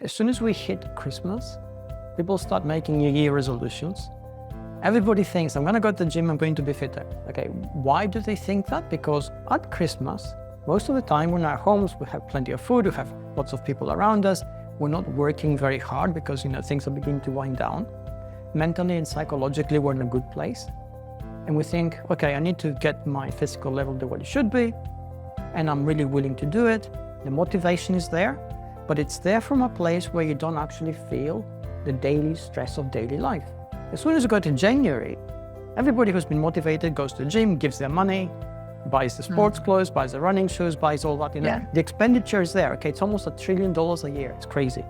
As soon as we hit Christmas, people start making New Year resolutions. Everybody thinks, I'm going to go to the gym, I'm going to be fitter. Okay, why do they think that? Because at Christmas, most of the time we're in our homes, we have plenty of food, we have lots of people around us, we're not working very hard because things are beginning to wind down. Mentally and psychologically, we're in a good place. And we think, okay, I need to get my physical level to what it should be, and I'm really willing to do it. The motivation is there, but it's there from a place where you don't actually feel the daily stress of daily life. As soon as you go to January, everybody who's been motivated goes to the gym, gives their money, buys the sports clothes, buys the running shoes, buys all that. The expenditure is there. Okay, it's almost $1 trillion a year. It's crazy.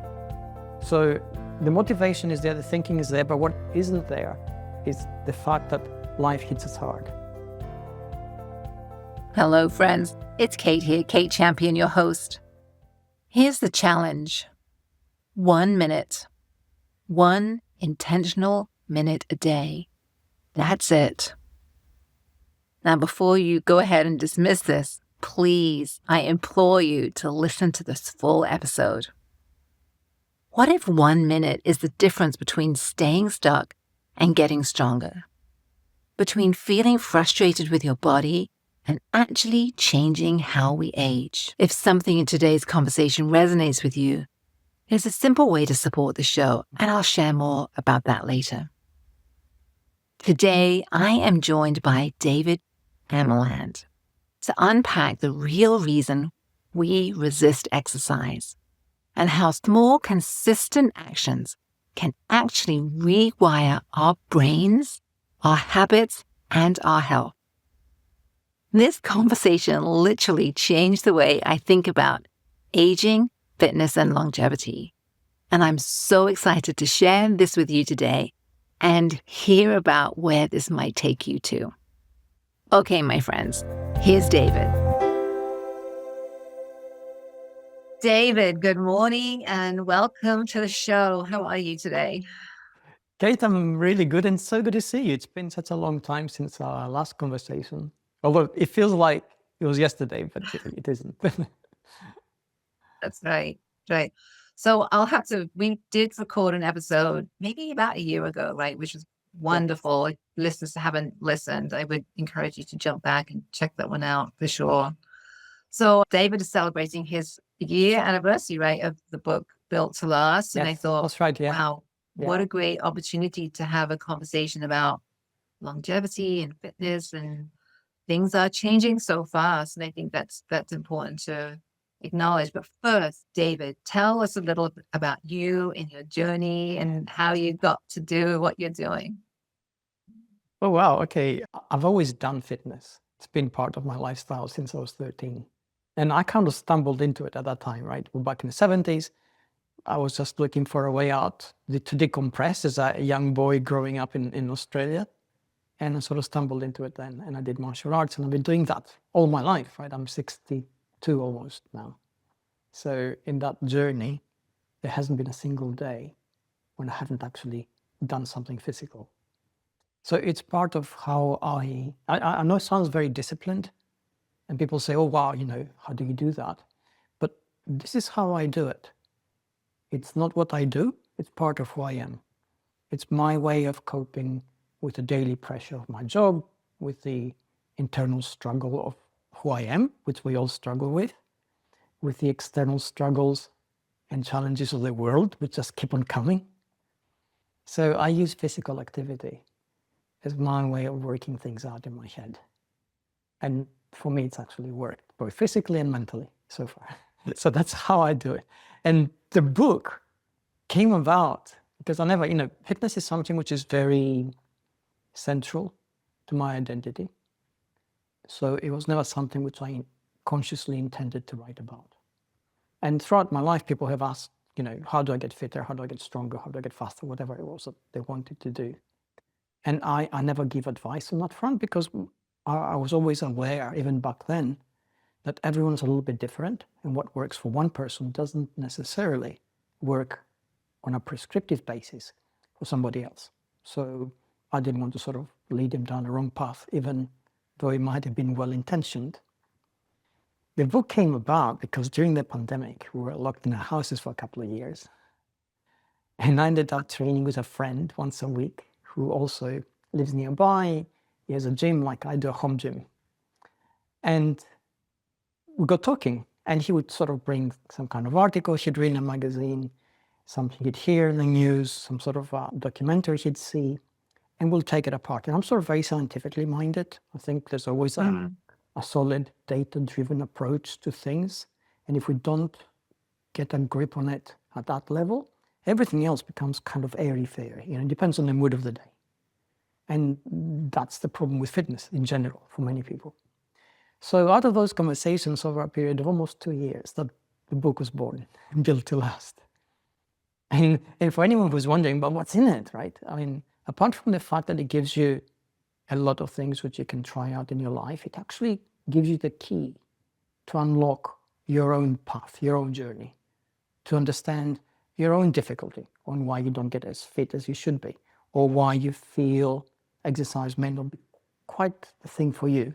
So the motivation is there, the thinking is there, but what isn't there is the fact that life hits us hard. Hello, friends. It's Kate here, Kate Champion, your host. Here's the challenge. 1 minute. 1 intentional minute a day. That's it. Now, before you go ahead and dismiss this, please, I implore you to listen to this full episode. What if 1 minute is the difference between staying stuck and getting stronger? Between feeling frustrated with your body and actually changing how we age? If something in today's conversation resonates with you, there's a simple way to support the show, and I'll share more about that later. Today, I am joined by David Amerland to unpack the real reason we resist exercise and how small, consistent actions can actually rewire our brains, our habits, and our health. This conversation literally changed the way I think about aging, fitness, and longevity. And I'm so excited to share this with you today and hear about where this might take you to. Okay, my friends, here's David. David, good morning and welcome to the show. How are you today? Kate, I'm really good and so good to see you. It's been such a long time since our last conversation. Although it feels like it was yesterday, but it isn't. That's right. Right. So we did record an episode maybe about a year ago, right? Which was wonderful. If listeners haven't listened, I would encourage you to jump back and check that one out for sure. So David is celebrating his year anniversary, right, of the book Built to Last. And I thought, that's right, yeah. Wow, what a great opportunity to have a conversation about longevity and fitness, and things are changing so fast. And I think that's important to acknowledge. But first, David, tell us a little about you and your journey and how you got to do what you're doing. Oh, wow. Okay. I've always done fitness. It's been part of my lifestyle since I was 13. And I kind of stumbled into it at that time, right? Back in the 70s, I was just looking for a way out to decompress as a young boy growing up in Australia. And I sort of stumbled into it then. And I did martial arts, and I've been doing that all my life, right? I'm 62 almost now. So in that journey, there hasn't been a single day when I haven't actually done something physical. So it's part of how I know it sounds very disciplined, and people say, oh, wow, how do you do that? But this is how I do it. It's not what I do, it's part of who I am. It's my way of coping with the daily pressure of my job, with the internal struggle of who I am, which we all struggle with the external struggles and challenges of the world, which just keep on coming. So I use physical activity as my way of working things out in my head. And for me, it's actually worked, both physically and mentally so far. So that's how I do it. And the book came about because I never, fitness is something which is very central to my identity. So it was never something which I consciously intended to write about. And throughout my life, people have asked, how do I get fitter? How do I get stronger? How do I get faster? Whatever it was that they wanted to do. And I never give advice on that front because I was always aware, even back then, that everyone's a little bit different, and what works for one person doesn't necessarily work on a prescriptive basis for somebody else. So I didn't want to sort of lead him down the wrong path, even though it might have been well-intentioned. The book came about because during the pandemic, we were locked in our houses for a couple of years. And I ended up training with a friend once a week who also lives nearby. He has a gym like I do, a home gym. And we got talking, and he would sort of bring some kind of article he'd read in a magazine, something he'd hear in the news, some sort of documentary he'd see, and we'll take it apart. And I'm sort of very scientifically minded. I think there's always a solid data-driven approach to things. And if we don't get a grip on it at that level, everything else becomes kind of airy-fairy. It depends on the mood of the day. And that's the problem with fitness in general for many people. So out of those conversations over a period of almost 2 years, the book was born, Built to Last. And for anyone who's wondering, but what's in it, right? I mean, apart from the fact that it gives you a lot of things which you can try out in your life, it actually gives you the key to unlock your own path, your own journey, to understand your own difficulty on why you don't get as fit as you should be, or why you feel exercise may not be quite the thing for you.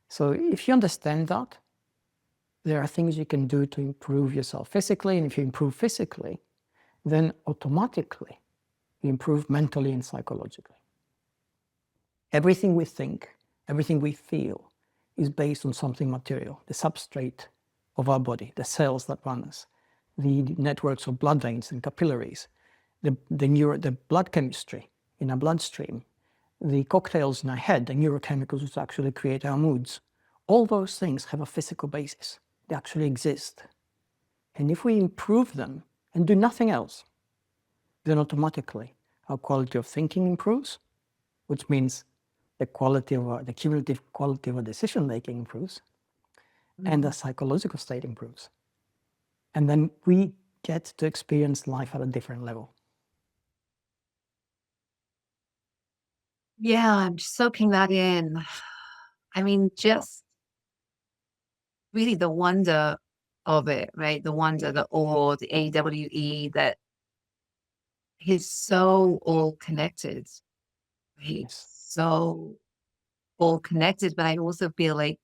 So if you understand that, there are things you can do to improve yourself physically, and if you improve physically, then automatically you improve mentally and psychologically. Everything we think, everything we feel is based on something material, the substrate of our body, the cells that run us, the networks of blood veins and capillaries, the blood chemistry in our bloodstream, the cocktails in our head, the neurochemicals which actually create our moods. All those things have a physical basis. They actually exist. And if we improve them and do nothing else, then automatically our quality of thinking improves, which means the cumulative quality of our decision making improves, and the psychological state improves. And then we get to experience life at a different level. Yeah, I'm soaking that in. I mean, just really the wonder of it, right? The wonder, the awe, the AWE, that is so all connected, right? Yes. So all connected, but I also feel like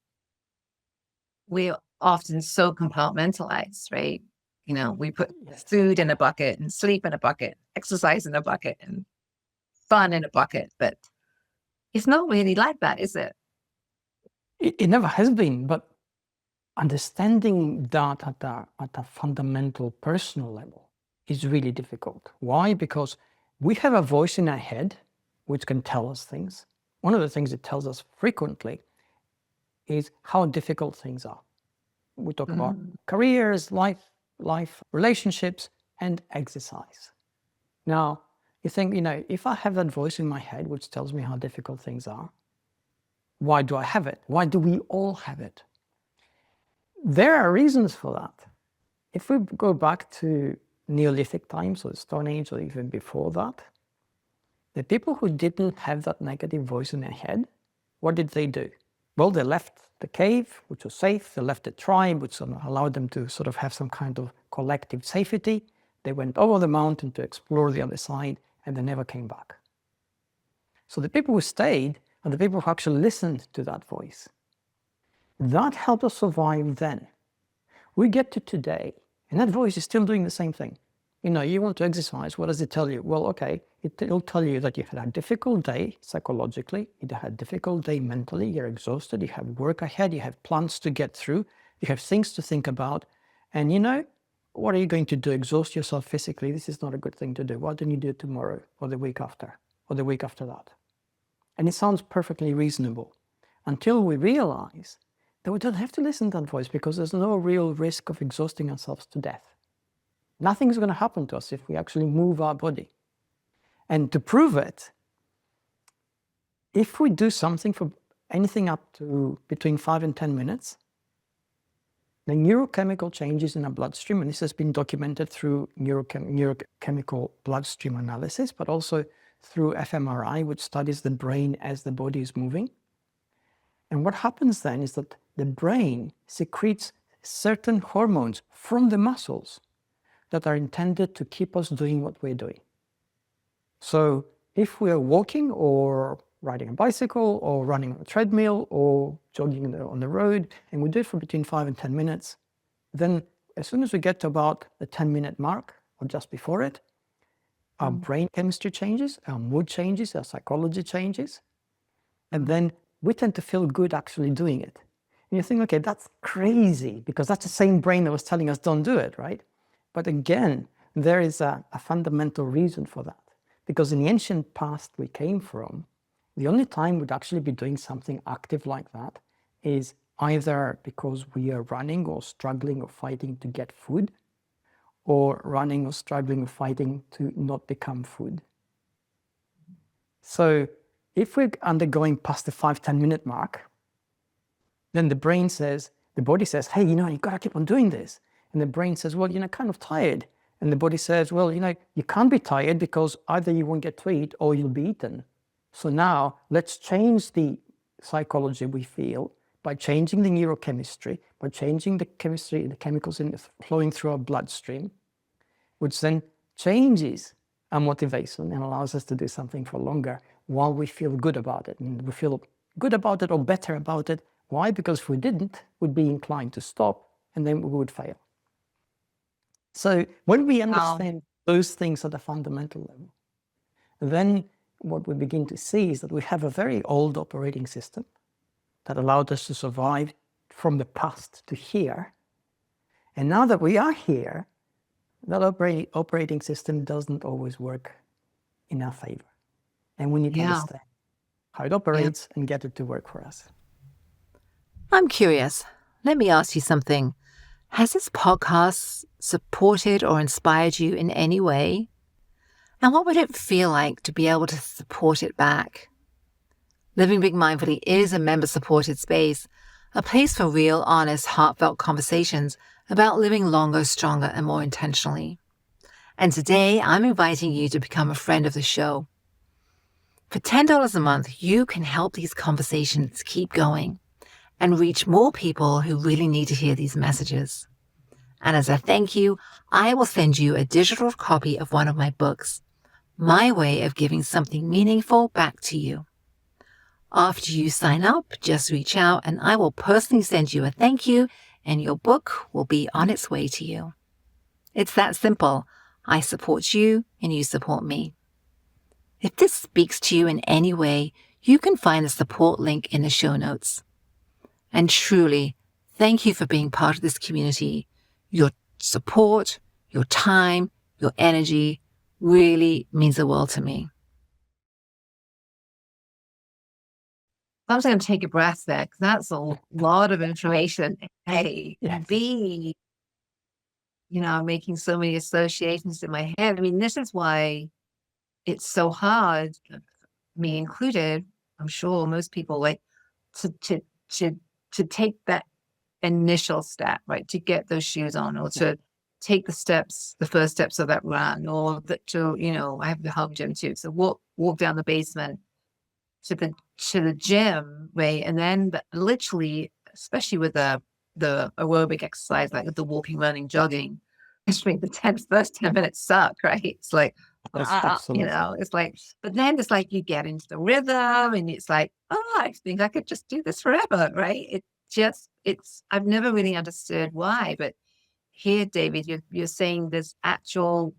we're often so compartmentalized, right? We put food in a bucket and sleep in a bucket, exercise in a bucket and fun in a bucket, but it's not really like that, is it? It never has been, but understanding that at a fundamental personal level is really difficult. Why? Because we have a voice in our head which can tell us things. One of the things it tells us frequently is how difficult things are. We talk about careers, life, relationships, and exercise. Now, you think, if I have that voice in my head which tells me how difficult things are, why do I have it? Why do we all have it? There are reasons for that. If we go back to Neolithic times or Stone Age or even before that, the people who didn't have that negative voice in their head, what did they do? Well, they left the cave, which was safe. They left the tribe, which allowed them to sort of have some kind of collective safety. They went over the mountain to explore the other side, and they never came back. So the people who stayed are the people who actually listened to that voice. That helped us survive then. We get to today, and that voice is still doing the same thing. You want to exercise, what does it tell you? Well, okay, it'll tell you that you had a difficult day psychologically, you had a difficult day mentally, you're exhausted, you have work ahead, you have plans to get through, you have things to think about, and what are you going to do? Exhaust yourself physically? This is not a good thing to do. Why don't you do it tomorrow, or the week after, or the week after that? And it sounds perfectly reasonable until we realize that we don't have to listen to that voice, because there's no real risk of exhausting ourselves to death. Nothing's going to happen to us if we actually move our body. And to prove it, if we do something for anything up to between 5 and 10 minutes, the neurochemical changes in our bloodstream, and this has been documented through neurochemical bloodstream analysis, but also through fMRI, which studies the brain as the body is moving. And what happens then is that the brain secretes certain hormones from the muscles that are intended to keep us doing what we're doing. So if we are walking or riding a bicycle or running on a treadmill or jogging on the road, and we do it for between 5 and 10 minutes. Then as soon as we get to about the 10-minute mark or just before it, our brain chemistry changes, our mood changes, our psychology changes, and then we tend to feel good actually doing it. And you think, okay, that's crazy, because that's the same brain that was telling us don't do it, right? But again, there is a fundamental reason for that. Because in the ancient past we came from, the only time we'd actually be doing something active like that is either because we are running or struggling or fighting to get food, or running or struggling or fighting to not become food. So if we're undergoing past the 5-10 minute mark, then the body says, hey, you've got to keep on doing this. And the brain says, well, kind of tired. And the body says, well, you can't be tired because either you won't get to eat or you'll be eaten. So now let's change the psychology we feel by changing the neurochemistry, by changing the chemistry, the chemicals flowing through our bloodstream, which then changes our motivation and allows us to do something for longer while we feel good about it. And we feel good about it or better about it. Why? Because if we didn't, we'd be inclined to stop and then we would fail. So when we understand those things at a fundamental level, then what we begin to see is that we have a very old operating system that allowed us to survive from the past to here. And now that we are here, that operating system doesn't always work in our favor. And we need to understand how it operates and get it to work for us. I'm curious. Let me ask you something. Has this podcast supported or inspired you in any way? And what would it feel like to be able to support it back? Living Big Mindfully is a member-supported space, a place for real, honest, heartfelt conversations about living longer, stronger, and more intentionally. And today, I'm inviting you to become a friend of the show. For $10 a month, you can help these conversations keep going and reach more people who really need to hear these messages. And as a thank you, I will send you a digital copy of one of my books, my way of giving something meaningful back to you. After you sign up, just reach out and I will personally send you a thank you, and your book will be on its way to you. It's that simple. I support you and you support me. If this speaks to you in any way, you can find the support link in the show notes. And truly, thank you for being part of this community. Your support, your time, your energy really means the world to me. I'm just going to take a breath there, because that's a lot of information. A, Yes. B, making so many associations in my head. I mean, this is why it's so hard, me included, I'm sure most people, like, to take that initial step, right? To get those shoes on, or to take the first steps of that run, or I have the home gym too. So walk down the basement to the gym, right? And then literally, especially with the aerobic exercise, like the walking, running, jogging, especially the first 10 minutes suck, right? It's like, it's like, but then it's like you get into the rhythm and it's like, I think I could just do this forever, right? I've never really understood why, but here, David, you're saying there's actual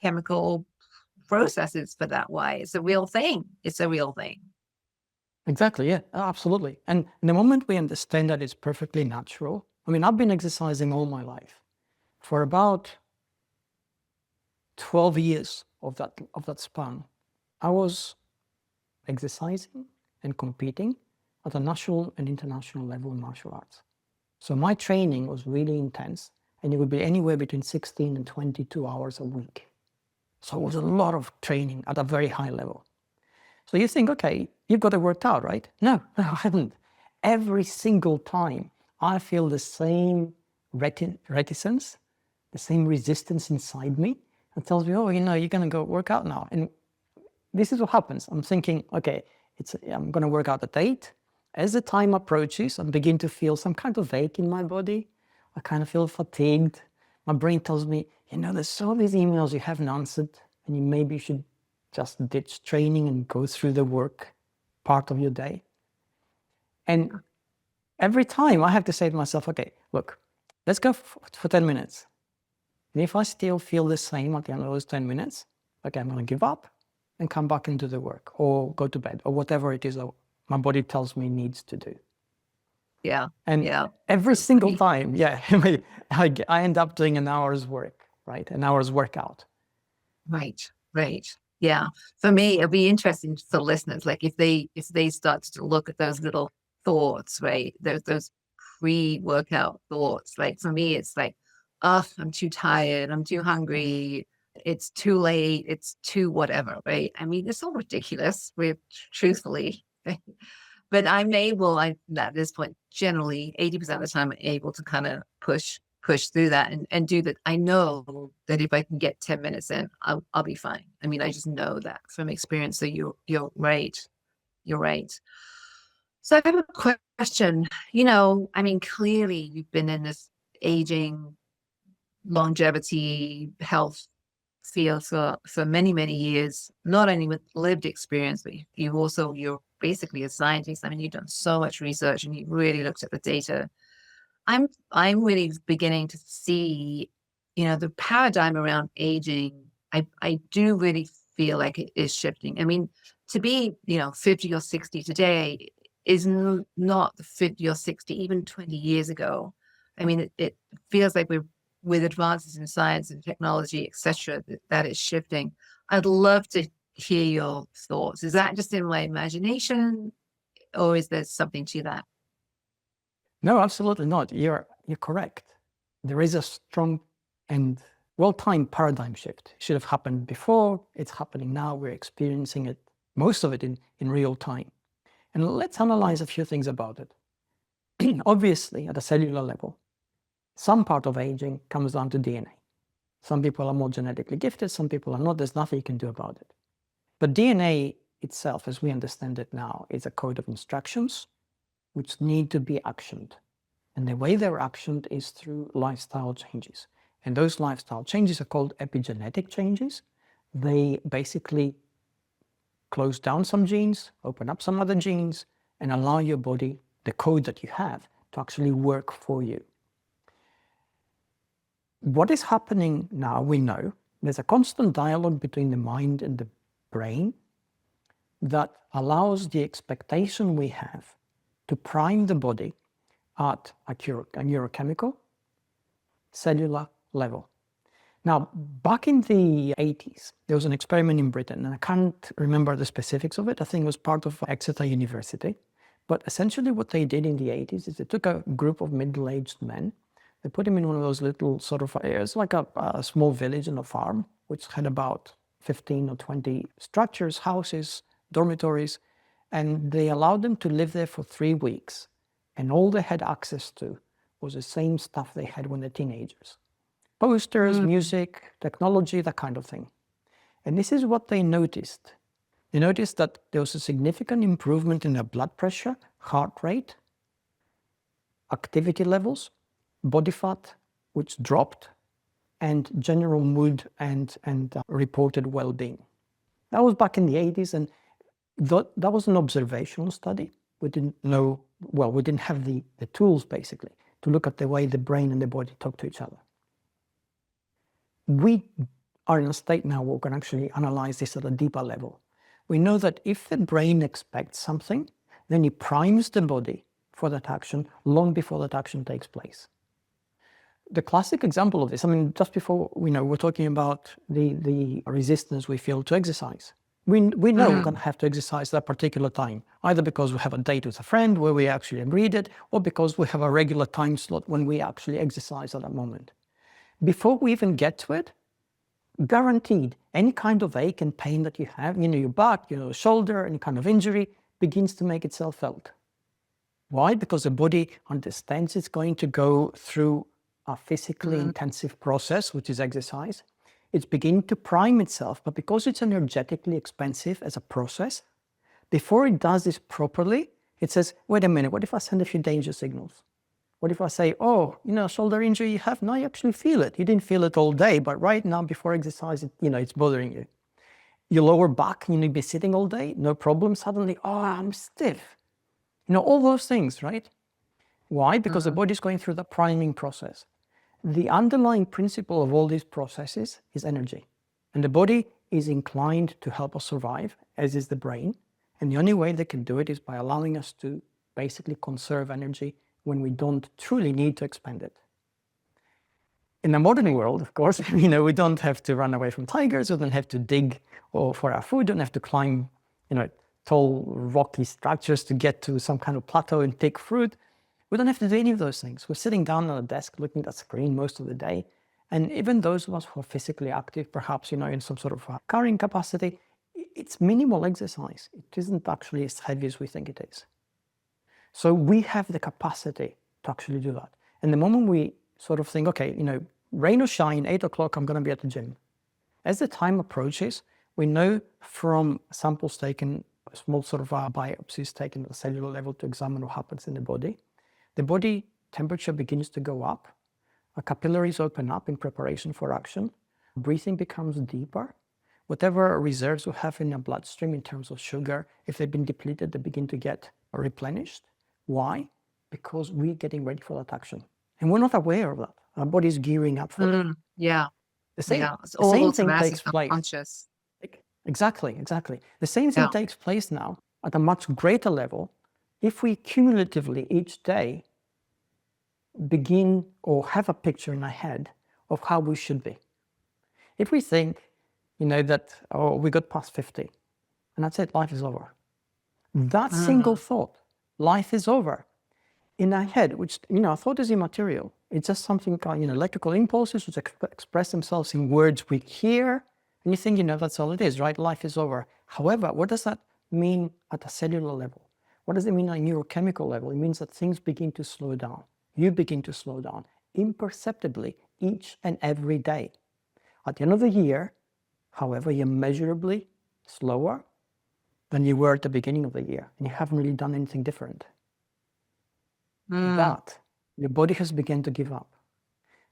chemical processes for that. Why? It's a real thing. It's a real thing. Exactly, yeah, absolutely. And the moment we understand that it's perfectly natural, I mean, I've been exercising all my life. For about 12 years of that span, I was exercising and competing at a national and international level in martial arts. So my training was really intense, and it would be anywhere between 16 and 22 hours a week. So it was a lot of training at a very high level. So you think, okay, you've got it worked out, right? No, I haven't. Every single time I feel the same reticence, the same resistance inside me that tells me, oh, you're going to go work out now. And this is what happens. I'm thinking, okay, I'm going to work out at 8. As the time approaches, I begin to feel some kind of ache in my body. I kind of feel fatigued. My brain tells me, there's all these emails you haven't answered, and maybe you should just ditch training and go through the work part of your day. And every time I have to say to myself, okay, look, let's go for 10 minutes. And if I still feel the same at the end of those 10 minutes, okay, I'm going to give up and come back into the work or go to bed or whatever it is that my body tells me needs to do. Yeah. And yeah. every single time, yeah, I end up doing an hour's work, right? An hour's workout. Right. Yeah. For me, it'll be interesting for listeners, like if they start to look at those little thoughts, right? Those pre-workout thoughts. Like for me, it's like, oh, I'm too tired, I'm too hungry, it's too late, it's too whatever, right? I mean, it's all ridiculous, truthfully. But I'm able, at this point, generally 80% of the time, I'm able to kind of push through that and do that. I know that if I can get 10 minutes in, I'll be fine. I mean, I just know that from experience. So you're right. You're right. So I have a question. I mean, clearly you've been in this aging, longevity, health field for many, many years, not only with lived experience, but you're basically a scientist. I mean, you've done so much research and you've really looked at the data. I'm really beginning to see, the paradigm around aging. I do really feel like it is shifting. I mean, to be, 50 or 60 today is not the 50 or 60, even 20 years ago. I mean, it feels like with advances in science and technology, etc., that is shifting. I'd love to hear your thoughts. Is that just in my imagination, or is there something to that? No, absolutely not. You're correct. There is a strong and well-timed paradigm shift. It should have happened before. It's happening now. We're experiencing it, most of it in real time. And let's analyze a few things about it. Obviously, at a cellular level, some part of aging comes down to DNA. Some people are more genetically gifted, some people are not. There's nothing you can do about it. But DNA itself, as we understand it now, is a code of instructions which need to be actioned. And the way they're actioned is through lifestyle changes. And those lifestyle changes are called epigenetic changes. They basically close down some genes, open up some other genes, and allow your body, the code that you have, to actually work for you. What is happening now, we know, there's a constant dialogue between the mind and the brain that allows the expectation we have to prime the body at a neurochemical cellular level. Now, back in the 80s, there was an experiment in Britain, and I can't remember the specifics of it. I think it was part of Exeter University. But essentially what they did in the 80s is they took a group of middle-aged men. They put them in one of those little sort of, it's like a small village and a farm, which had about 15 or 20 structures, houses, dormitories, and they allowed them to live there for 3 weeks. And all they had access to was the same stuff they had when they're teenagers. Posters, music, technology, that kind of thing. And this is what they noticed. They noticed that there was a significant improvement in their blood pressure, heart rate, activity levels, body fat, which dropped, and general mood and reported well-being. That was back in the 80s, and that was an observational study. We didn't know, well, we didn't have the tools, basically, to look at the way the brain and the body talk to each other. We are in a state now where we can actually analyze this at a deeper level. We know that if the brain expects something, then it primes the body for that action long before that action takes place. The classic example of this, I mean, just before, we're talking about the resistance we feel to exercise. We know we're going to have to exercise that particular time, either because we have a date with a friend where we actually agreed it, or because we have a regular time slot when we actually exercise at that moment. Before we even get to it, guaranteed, any kind of ache and pain that you have, your back, shoulder, any kind of injury, begins to make itself felt. Why? Because the body understands it's going to go through a physically intensive process, which is exercise. It's beginning to prime itself, but because it's energetically expensive as a process, before it does this properly, it says, wait a minute, what if I send a few danger signals? What if I say, oh, shoulder injury you have, now you actually feel it. You didn't feel it all day, but right now before exercise, it's bothering you. your lower back, you'd be sitting all day, no problem. Suddenly, oh, I'm stiff. All those things, right? Why? Because the body's going through the priming process. The underlying principle of all these processes is energy. And the body is inclined to help us survive, as is the brain. And the only way they can do it is by allowing us to basically conserve energy when we don't truly need to expend it. In the modern world, of course, we don't have to run away from tigers, we don't have to dig for our food, don't have to climb, tall, rocky structures to get to some kind of plateau and pick fruit. We don't have to do any of those things. We're sitting down on a desk looking at a screen most of the day. And even those of us who are physically active, perhaps, in some sort of carrying capacity, it's minimal exercise. It isn't actually as heavy as we think it is. So we have the capacity to actually do that. And the moment we sort of think, okay, rain or shine, 8 o'clock, I'm going to be at the gym. As the time approaches, we know from samples taken, small sort of biopsies taken at the cellular level to examine what happens in the body temperature begins to go up, our capillaries open up in preparation for action, breathing becomes deeper, whatever reserves we have in our bloodstream in terms of sugar, if they've been depleted, they begin to get replenished. Why? Because we're getting ready for that action. And we're not aware of that. Our body's gearing up for it. Yeah. The same, It's the all same thing automatic, takes place. unconscious. Exactly. The same thing takes place now at a much greater level if we cumulatively each day begin or have a picture in our head of how we should be. If we think, that, we got past 50, and that's it, life is over. That single thought, life is over, in our head, which, a thought is immaterial. It's just something kind, electrical impulses which express themselves in words we hear, and you think, that's all it is, right? Life is over. However, what does that mean at a cellular level? What does it mean at a neurochemical level? It means that things begin to slow down. You begin to slow down imperceptibly each and every day. At the end of the year, however, you're measurably slower than you were at the beginning of the year, and you haven't really done anything different. But your body has begun to give up.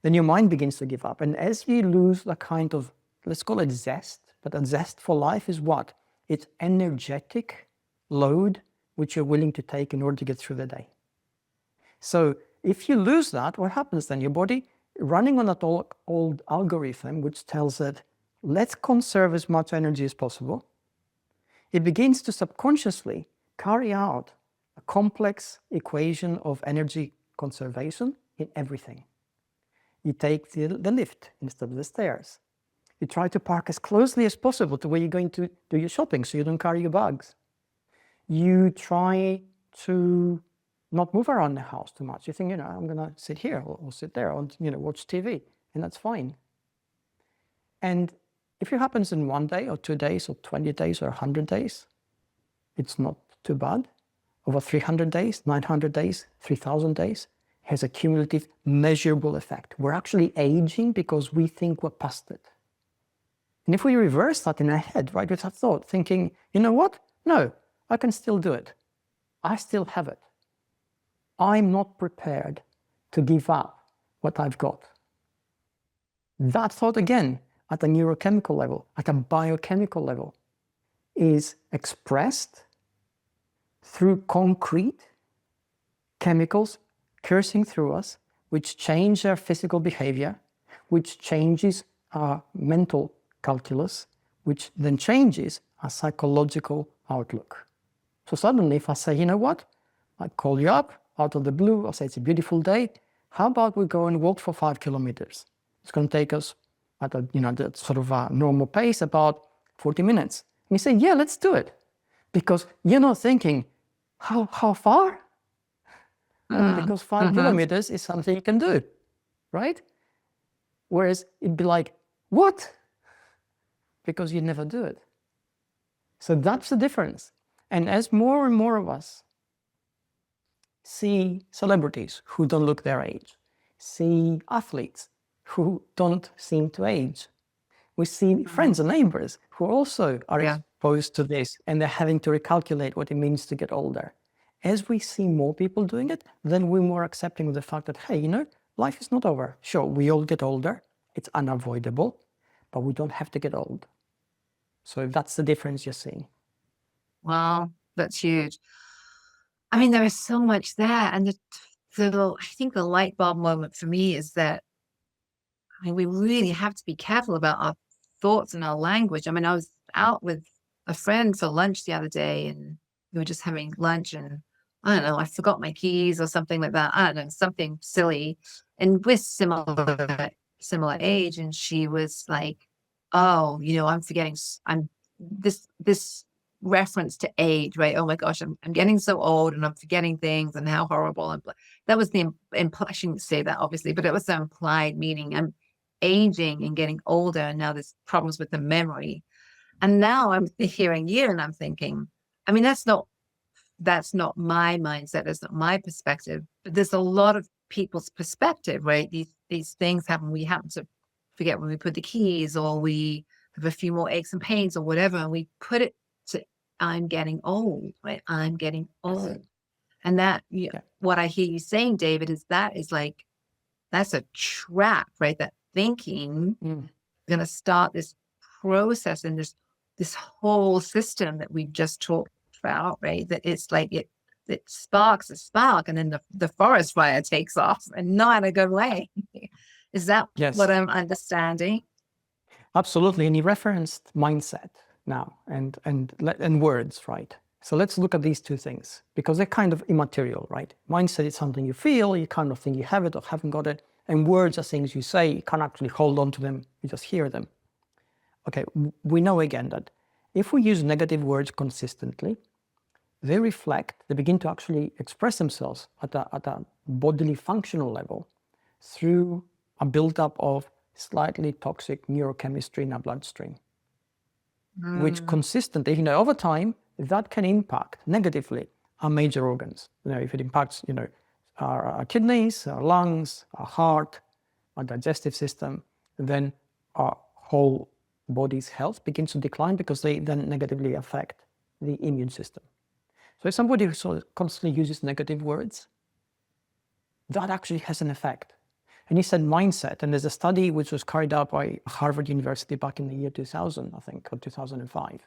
Then your mind begins to give up. And as you lose the kind of, let's call it zest, but a zest for life is what? It's energetic load which you're willing to take in order to get through the day. So if you lose that, what happens then? Your body running on that old algorithm which tells it, let's conserve as much energy as possible. It begins to subconsciously carry out a complex equation of energy conservation in everything. You take the lift instead of the stairs. You try to park as closely as possible to where you're going to do your shopping so you don't carry your bags. You try to not move around the house too much. You think, I'm going to sit here or sit there and, watch TV, and that's fine. And if it happens in 1 day or 2 days or 20 days or 100 days, it's not too bad. Over 300 days, 900 days, 3,000 days has a cumulative measurable effect. We're actually aging because we think we're past it. And if we reverse that in our head, right, with that thought, thinking, you know what? No, I can still do it. I still have it. I'm not prepared to give up what I've got. That thought, again, at a neurochemical level, at a biochemical level, is expressed through concrete chemicals coursing through us, which change our physical behavior, which changes our mental calculus, which then changes our psychological outlook. So suddenly, if I say, you know what, I call you up out of the blue, I'll say it's a beautiful day, how about we go and walk for 5 kilometers? It's going to take us at a, the sort of a normal pace, about 40 minutes. And you say, yeah, let's do it. Because you're not thinking, how far? Because 5 kilometers is something you can do, right? Whereas it'd be like, what? Because you never do it. So that's the difference. And as more and more of us see celebrities who don't look their age, see athletes who don't seem to age, we see friends and neighbors who also are exposed to this, and they're having to recalculate what it means to get older. As we see more people doing it, then we're more accepting of the fact that, hey, life is not over. Sure, we all get older. It's unavoidable, but we don't have to get old. So that's the difference you're seeing. Wow, that's huge. I mean, there is so much there. And I think the light bulb moment for me is that, I mean, we really have to be careful about our thoughts and our language. I mean, I was out with a friend for lunch the other day, and we were just having lunch, and I don't know, I forgot my keys or something like that. I don't know, something silly. And we're similar age. And she was like, oh, I'm forgetting, I'm this reference to age, right? Oh my gosh, I'm getting so old and I'm forgetting things and how horrible. And that was the I shouldn't say that obviously, but it was the implied meaning. I'm aging and getting older, and now there's problems with the memory. And now I'm hearing you and I'm thinking, I mean, that's not my mindset, that's not my perspective, but there's a lot of people's perspective, right? These things happen. We happen to forget when we put the keys, or we have a few more aches and pains or whatever, and we put it to, I'm getting old, right? I'm getting old. And that, what I hear you saying, David, is like, that's a trap, right? That thinking going to start this process and this whole system that we've just talked about, right? That it's like it sparks a spark, and then the forest fire takes off, and not in a good way. Is that what I'm understanding? Absolutely. And he referenced mindset now and words, right? So let's look at these two things, because they're kind of immaterial, right? Mindset is something you feel, you kind of think you have it or haven't got it. And words are things you say, you can't actually hold on to them, you just hear them. Okay, we know again that if we use negative words consistently, they begin to actually express themselves at a bodily functional level through a buildup of slightly toxic neurochemistry in our bloodstream, which consistently, over time, that can impact negatively our major organs. If it impacts, our kidneys, our lungs, our heart, our digestive system, then our whole body's health begins to decline, because they then negatively affect the immune system. So if somebody who constantly uses negative words, that actually has an effect. And he said mindset, and there's a study which was carried out by Harvard University back in the year 2000, I think, or 2005.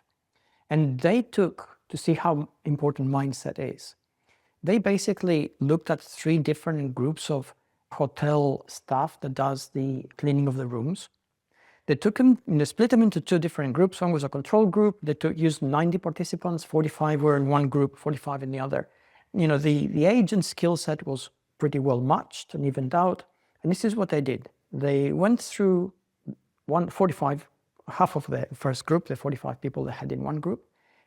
And they took, to see how important mindset is, they basically looked at 3 different groups of hotel staff that does the cleaning of the rooms. They took them, split them into 2 different groups. One was a control group. They used 90 participants, 45 were in one group, 45 in the other. The age and skill set was pretty well matched and evened out. And this is what they did. They went through 45, half of the first group, the 45 people they had in one group,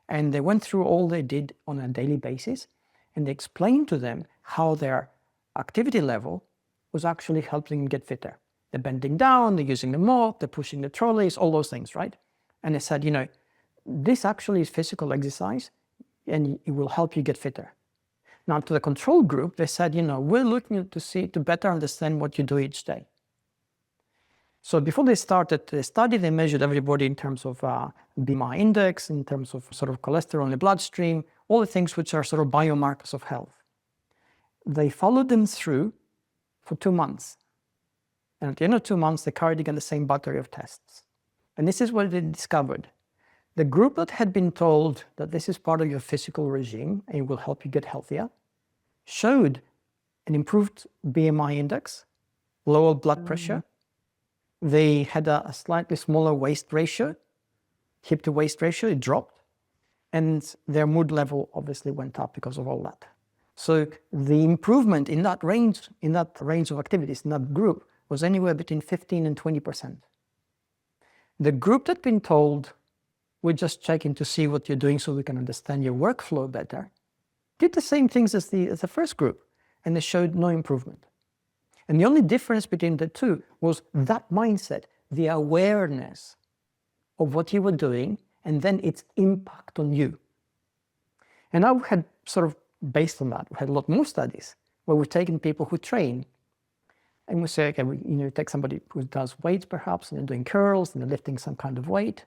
and they went through all they did on a daily basis, and they explained to them how their activity level was actually helping them get fitter. They're bending down, they're using the mop, they're pushing the trolleys, all those things, right? And they said, this actually is physical exercise, and it will help you get fitter. Now, to the control group, they said, we're looking to better understand what you do each day. So before they started the study, they measured everybody in terms of BMI index, in terms of sort of cholesterol in the bloodstream, all the things which are sort of biomarkers of health. They followed them through for 2 months. And at the end of 2 months, they carried again the same battery of tests. And this is what they discovered. The group that had been told that this is part of your physical regime and it will help you get healthier showed an improved BMI index, lower blood pressure. They had a slightly smaller waist ratio, hip to waist ratio, it dropped. And their mood level obviously went up because of all that. So the improvement in that range of activities, in that group, was anywhere between 15 and 20%. The group that had been told, we're just checking to see what you're doing so we can understand your workflow better, did the same things as the first group, and they showed no improvement. And the only difference between the two was that mindset, the awareness of what you were doing, and then its impact on you. And I had sort of, based on that, we had a lot more studies where we've taken people who train, and we say, okay, we take somebody who does weights perhaps, and they're doing curls, and they're lifting some kind of weight.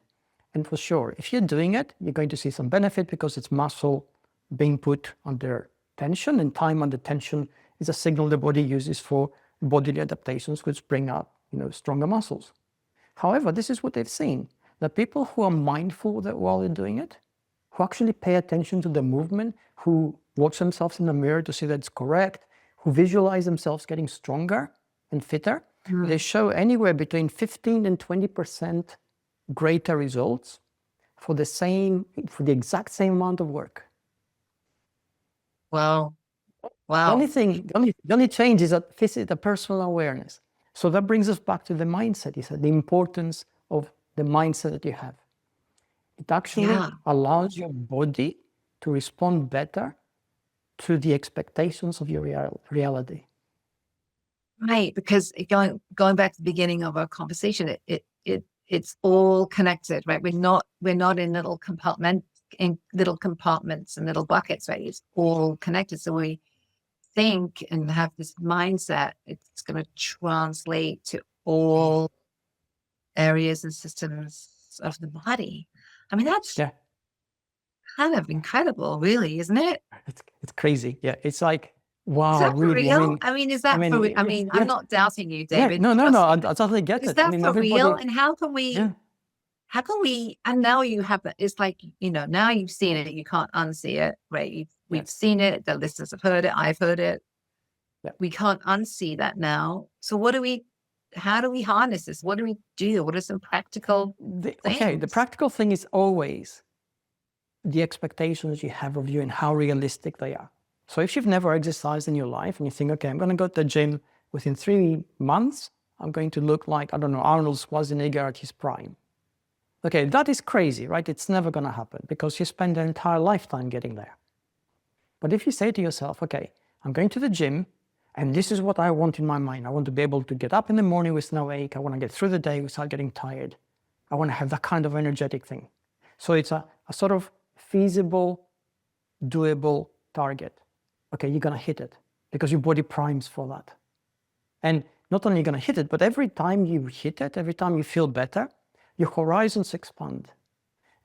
And for sure, if you're doing it, you're going to see some benefit because it's muscle being put under tension, and time under tension is a signal the body uses for bodily adaptations which bring up, stronger muscles. However, this is what they've seen. the people who are mindful that while they're doing it, who actually pay attention to the movement, who watch themselves in the mirror to see that it's correct, who visualize themselves getting stronger and fitter, they show anywhere between 15 and 20% greater results for the exact same amount of work. Wow. The Wow. only change is that this is the personal awareness. So that brings us back to the mindset. You said the importance of the mindset that you have. It actually allows your body to respond better to the expectations of your reality. Right, because going back to the beginning of our conversation, it's all connected, right? We're not in little compartments and little buckets, right? It's all connected. So we think and have this mindset, it's going to translate to all areas and systems of the body. I mean, that's kind of incredible, really, isn't it? It's crazy. Yeah, it's like, wow, Is that for really? real? I mean, is that for real? I mean, I'm not doubting you, David. No, I totally get it. Is that for real? And how can we, and now you have it, it's like, now you've seen it, you can't unsee it, right? We've seen it, the listeners have heard it, I've heard it. We can't unsee that now. So how do we harness this? What do we do? What are some practical things? Okay, the practical thing is always the expectations you have of you and how realistic they are. So if you've never exercised in your life and you think, okay, I'm going to go to the gym within 3 months, I'm going to look like, I don't know, Arnold Schwarzenegger at his prime. Okay, that is crazy, right? It's never going to happen because you spend an entire lifetime getting there. But if you say to yourself, okay, I'm going to the gym and this is what I want in my mind. I want to be able to get up in the morning with no ache. I want to get through the day without getting tired. I want to have that kind of energetic thing. So it's a sort of feasible, doable target. Okay, you're going to hit it because your body primes for that. And not only are you going to hit it, but every time you hit it, every time you feel better, your horizons expand.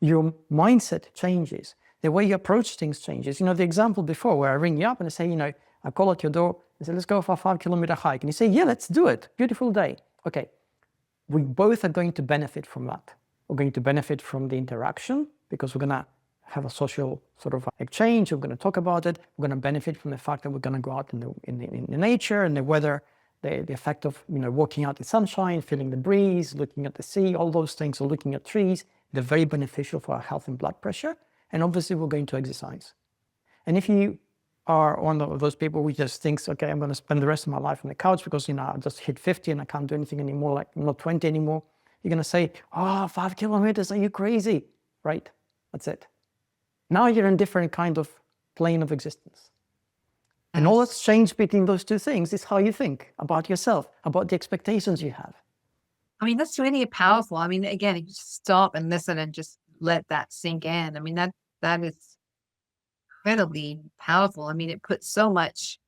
Your mindset changes. The way you approach things changes. The example before where I ring you up and I say, I call at your door and say, let's go for a 5-kilometer hike. And you say, yeah, let's do it. Beautiful day. Okay, we both are going to benefit from that. We're going to benefit from the interaction because we're going to have a social sort of exchange. We're going to talk about it. We're going to benefit from the fact that we're going to go out in the nature and the weather, the effect of walking out in sunshine, feeling the breeze, looking at the sea, all those things, or looking at trees. They're very beneficial for our health and blood pressure. And obviously we're going to exercise. And if you are one of those people who just thinks, okay, I'm going to spend the rest of my life on the couch because I just hit 50 and I can't do anything anymore, like I'm not 20 anymore, you're going to say, 5 kilometers, are you crazy? Right? That's it. Now you're in a different kind of plane of existence. And all that's changed between those two things is how you think about yourself, about the expectations you have. I mean, that's really powerful. I mean, again, if you just stop and listen and just let that sink in. I mean, that is incredibly powerful. I mean, it puts so much,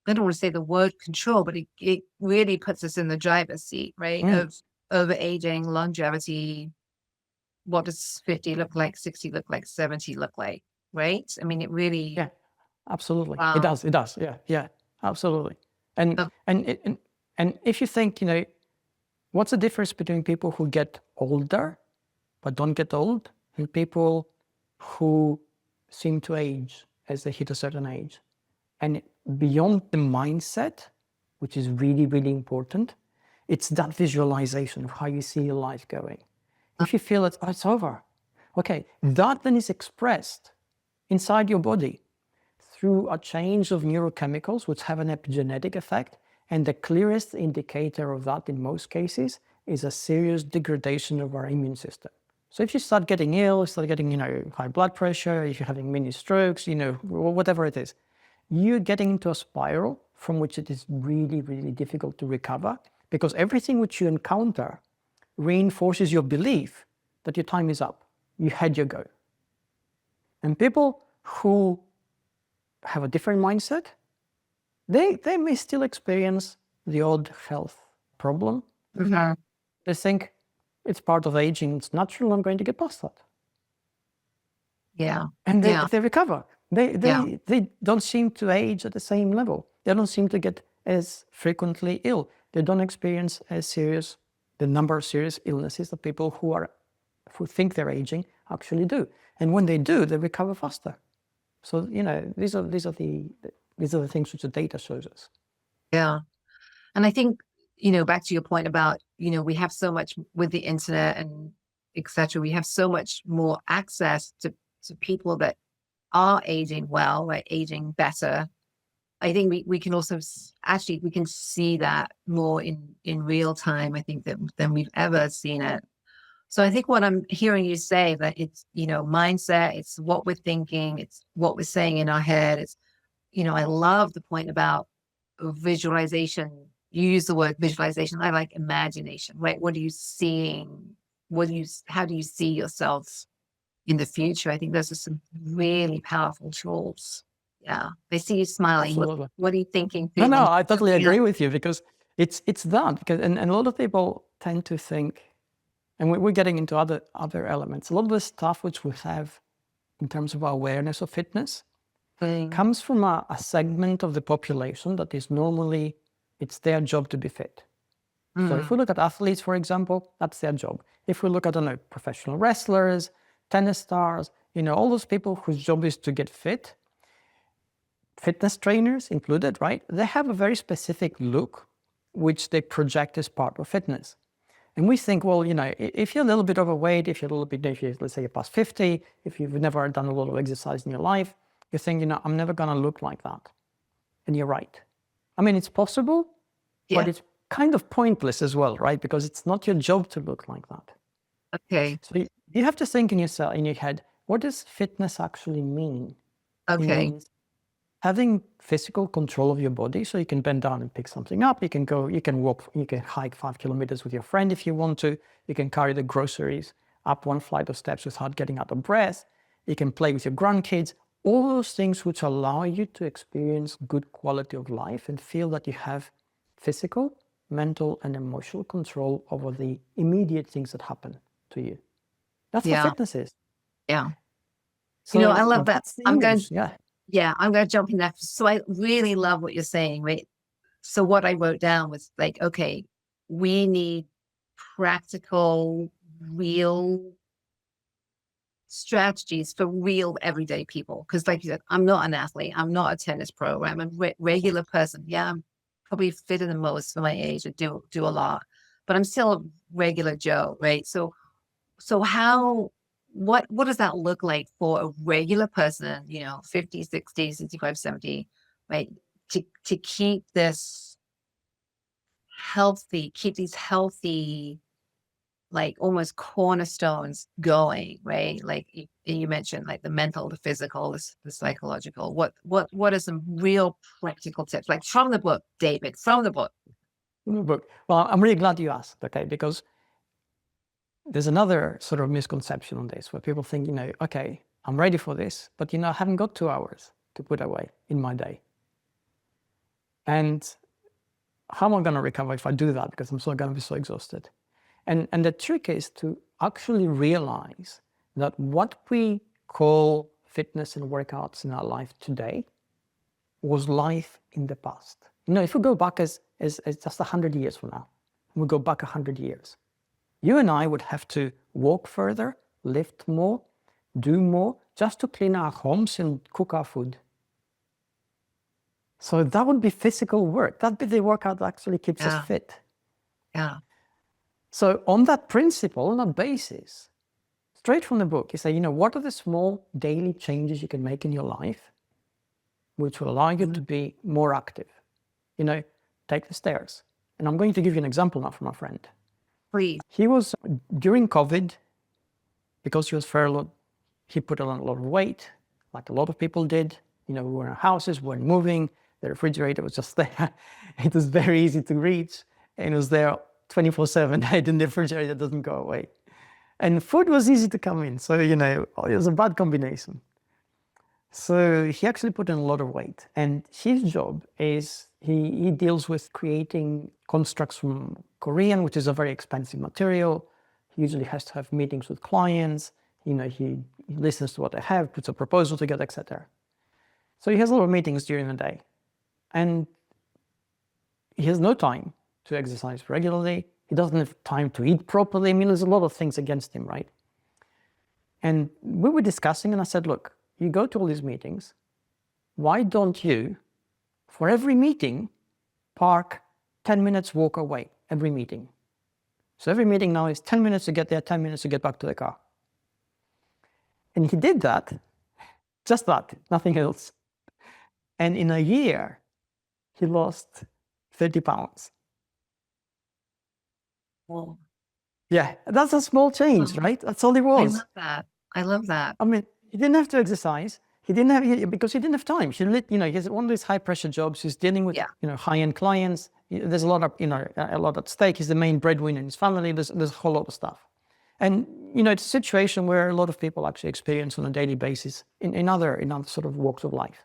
I don't want to say the word control, but it really puts us in the driver's seat, right? Of overaging, longevity. What does 50 look like? 60 look like? 70 look like? Right? I mean, it really. Yeah, absolutely. Wow. It does. Yeah, absolutely. And if you think, what's the difference between people who get older but don't get old and people who seem to age as they hit a certain age? And beyond the mindset, which is really, really important, it's that visualization of how you see your life going. If you feel it's over, okay, that then is expressed inside your body through a change of neurochemicals, which have an epigenetic effect. And the clearest indicator of that in most cases is a serious degradation of our immune system. So if you start getting ill, start getting, high blood pressure, if you're having mini strokes, whatever it is, you're getting into a spiral from which it is really, really difficult to recover because everything which you encounter reinforces your belief that your time is up. You had your go. And people who have a different mindset, they may still experience the odd health problem. Mm-hmm. They think it's part of aging, it's natural, I'm going to get past that. Yeah. And they recover. They don't seem to age at the same level. They don't seem to get as frequently ill. They don't experience as serious the number of serious illnesses that people who think they're aging actually do. And when they do, they recover faster. So, these are the things which the data shows us. Yeah. And I think, back to your point about, we have so much with the internet and etc. We have so much more access to people that are aging well, like aging better. I think we can also we can see that more in real time, I think, than we've ever seen it. So I think what I'm hearing you say, that it's, mindset, it's what we're thinking, it's what we're saying in our head. It's, I love the point about visualization. You use the word visualization. I like imagination, right? What are you seeing? How do you see yourself in the future? I think those are some really powerful tools. Yeah. I see you smiling. What are you thinking? No, I totally agree with you, because it's that, because, and a lot of people tend to think, and we're getting into other elements. A lot of the stuff which we have in terms of our awareness of fitness comes from a segment of the population that is normally, it's their job to be fit. So if we look at athletes, for example, that's their job. If we look at, professional wrestlers, tennis stars, all those people whose job is to get fit, fitness trainers included, right? They have a very specific look, which they project as part of fitness. And we think, well, if you're a little bit overweight, if let's say you're past 50, if you've never done a lot of exercise in your life, you think, I'm never going to look like that. And you're right. I mean, it's possible, but it's kind of pointless as well, right? Because it's not your job to look like that. Okay. So you have to think in your head, what does fitness actually mean? Okay. It means having physical control of your body, so you can bend down and pick something up. You can walk, you can hike 5 kilometers with your friend if you want to. You can carry the groceries up one flight of steps without getting out of breath. You can play with your grandkids. All those things which allow you to experience good quality of life and feel that you have physical, mental, and emotional control over the immediate things that happen to you. That's what fitness is. Yeah. So I love that. I'm going to jump in there. So I really love what you're saying, right? So what I wrote down was like, okay, we need practical, real strategies for real everyday people. Because like you said, I'm not an athlete. I'm not a tennis pro. I'm a regular person. Yeah, I'm probably fitter than most for my age. I do a lot, but I'm still a regular Joe, right? So what does that look like for a regular person, 50, 60, 65, 70, right? To keep this healthy, keep these healthy, like almost cornerstones going, right? Like you mentioned, like the mental, the physical, the psychological. What are some real practical tips, like from the book, David, from the book? Well, I'm really glad you asked, okay, because there's another sort of misconception on this, where people think, okay, I'm ready for this, but I haven't got 2 hours to put away in my day. And how am I going to recover if I do that? Because I'm still going to be so exhausted. And the trick is to actually realize that what we call fitness and workouts in our life today was life in the past. If we go back as just 100 years from now, we go back 100 years, you and I would have to walk further, lift more, do more, just to clean our homes and cook our food. So that would be physical work. That'd be the workout that actually keeps us fit. Yeah. So on that principle, on that basis, straight from the book, you say, what are the small daily changes you can make in your life which will allow you to be more active? Take the stairs. And I'm going to give you an example now from a friend. Please. He was, during COVID, because he was furloughed, he put on a lot of weight, like a lot of people did. We were in our houses, we weren't moving, the refrigerator was just there. It was very easy to reach, and it was there 24/7, right? And the refrigerator doesn't go away. And food was easy to come in, so, it was a bad combination. So he actually put on a lot of weight, and his job is, he deals with creating constructs from Korean, which is a very expensive material. He usually has to have meetings with clients. He listens to what they have, puts a proposal together, etc. So he has a lot of meetings during the day, and he has no time to exercise regularly. He doesn't have time to eat properly. I mean, there's a lot of things against him, right? And we were discussing, and I said, look, you go to all these meetings. Why don't you, for every meeting, park 10 minutes walk away, every meeting? So every meeting now is 10 minutes to get there, 10 minutes to get back to the car. And he did that, just that, nothing else. And in a year, he lost 30 pounds. Well, Yeah, that's a small change, right? That's all it I was. love that. I love that. I mean, he didn't have to exercise. He didn't have, because he didn't have time. He has one of these high pressure jobs. He's dealing with, high-end clients. There's a lot of, a lot at stake. He's the main breadwinner in his family. There's a whole lot of stuff. And, it's a situation where a lot of people actually experience on a daily basis in other sort of walks of life.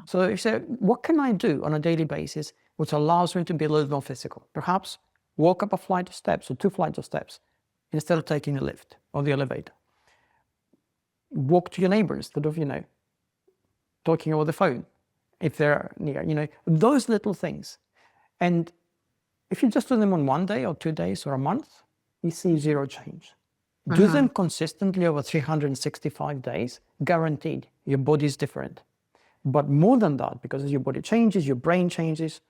So you say, what can I do on a daily basis which allows me to be a little more physical? Perhaps walk up a flight of steps or 2 flights of steps instead of taking the lift or the elevator. Walk to your neighbor instead of, talking over the phone if they're near, those little things. And if you just do them on 1 day or 2 days or a month, you see zero change. Do them consistently over 365 days, guaranteed, your body is different. But more than that, because as your body changes, your brain changes.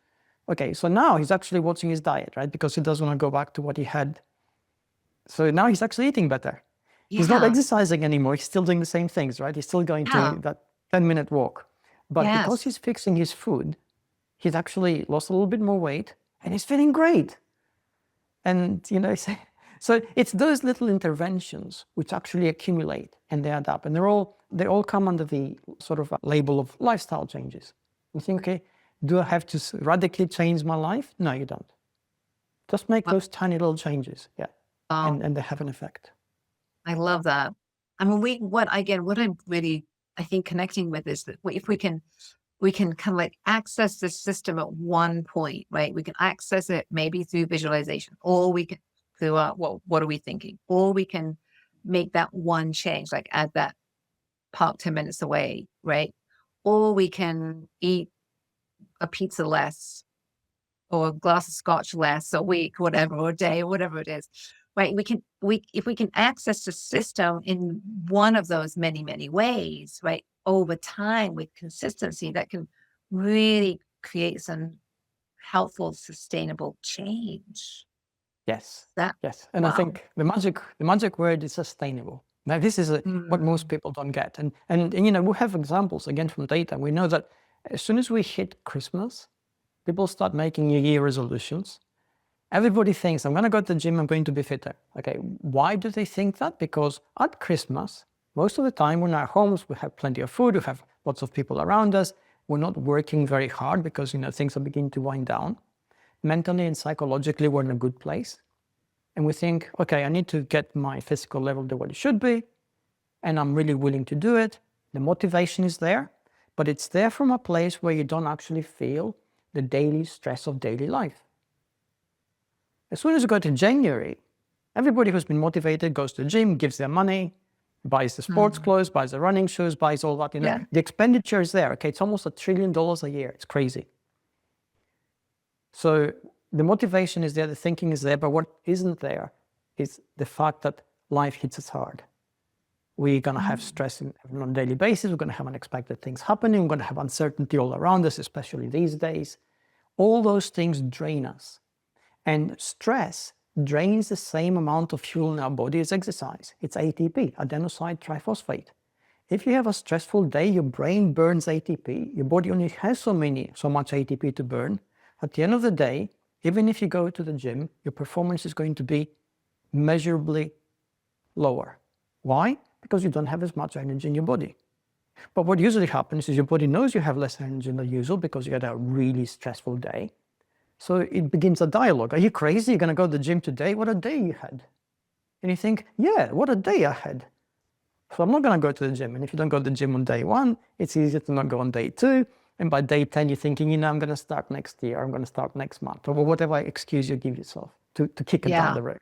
Okay, so now he's actually watching his diet, right? Because he doesn't want to go back to what he had. So now he's actually eating better. Yeah. He's not exercising anymore. He's still doing the same things, right? He's still going to that 10-minute walk. But because he's fixing his food, he's actually lost a little bit more weight and he's feeling great. And, so it's those little interventions which actually accumulate and they add up. And they all come under the sort of label of lifestyle changes. You think, okay, do I have to radically change my life? No, you don't. Just make those tiny little changes. Yeah. And they have an effect. I love that. I mean, what I'm really, I think, connecting with is that if we can kind of like access the system at one point, right? We can access it maybe through visualization, or we can through what are we thinking? Or we can make that one change, like add that park 10 minutes away, right? Or we can eat a pizza less or a glass of scotch less a week, whatever, or a day, or whatever it is, right? If we can access the system in one of those many, many ways, right, over time with consistency, that can really create some helpful, sustainable change. Yes. Yes. And I think the magic word is sustainable. Now, this is what most people don't get. And we have examples, again, from data. We know that as soon as we hit Christmas, people start making New Year resolutions. Everybody thinks, I'm going to go to the gym, I'm going to be fitter. Okay, why do they think that? Because at Christmas, most of the time we're in our homes, we have plenty of food, we have lots of people around us. We're not working very hard because, things are beginning to wind down. Mentally and psychologically, we're in a good place. And we think, okay, I need to get my physical level to what it should be. And I'm really willing to do it. The motivation is there, but it's there from a place where you don't actually feel the daily stress of daily life. As soon as you go to January, everybody who's been motivated goes to the gym, gives their money, buys the sports clothes, buys the running shoes, buys all that. The expenditure is there. Okay, it's almost $1 trillion a year. It's crazy. So the motivation is there, the thinking is there, but what isn't there is the fact that life hits us hard. We're going to have stress on a daily basis. We're going to have unexpected things happening. We're going to have uncertainty all around us, especially these days. All those things drain us. And stress drains the same amount of fuel in our body as exercise. It's ATP, adenosine triphosphate. If you have a stressful day, your brain burns ATP. Your body only has so much ATP to burn. At the end of the day, even if you go to the gym, your performance is going to be measurably lower. Why? Because you don't have as much energy in your body. But what usually happens is your body knows you have less energy than usual because you had a really stressful day. So it begins a dialogue. Are you crazy? You're going to go to the gym today? What a day you had. And you think, yeah, what a day I had. So I'm not going to go to the gym. And if you don't go to the gym on day 1, it's easier to not go on day 2. And by day 10, you're thinking, I'm going to start next year. I'm going to start next month. Or whatever excuse you give yourself to kick it down the road.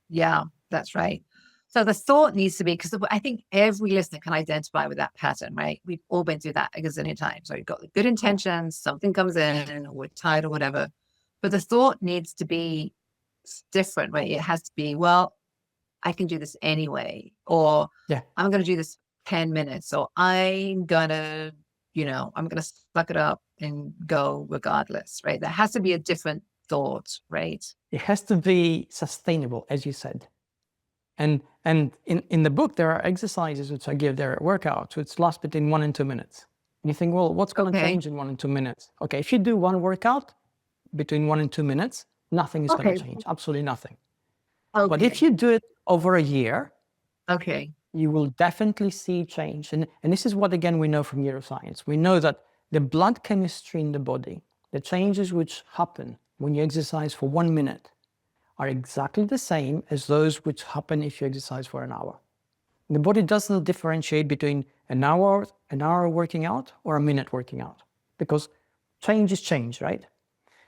Yeah, that's right. So the thought needs to be, because I think every listener can identify with that pattern, right? We've all been through that a gazillion times. So you've got the good intentions, something comes in, or we're tired or whatever. But the thought needs to be, different, right? It has to be, well, I can do this anyway, or Yeah. I'm going to do this 10 minutes, or I'm going to, I'm going to suck it up and go regardless, right? There has to be a different thought, right? It has to be sustainable, as you said. And in the book, there are exercises which I give there, workouts, which last between 1 and 2 minutes. And you think, well, what's going to change in 1 and 2 minutes? Okay, if you do one workout between 1 and 2 minutes, nothing is going to change, absolutely nothing. Okay. But if you do it over a year, okay, you will definitely see change. And this is what, again, we know from neuroscience. We know that the blood chemistry in the body, the changes which happen when you exercise for 1 minute, are exactly the same as those which happen if you exercise for an hour. The body doesn't differentiate between an hour working out or a minute working out, because change is change, right?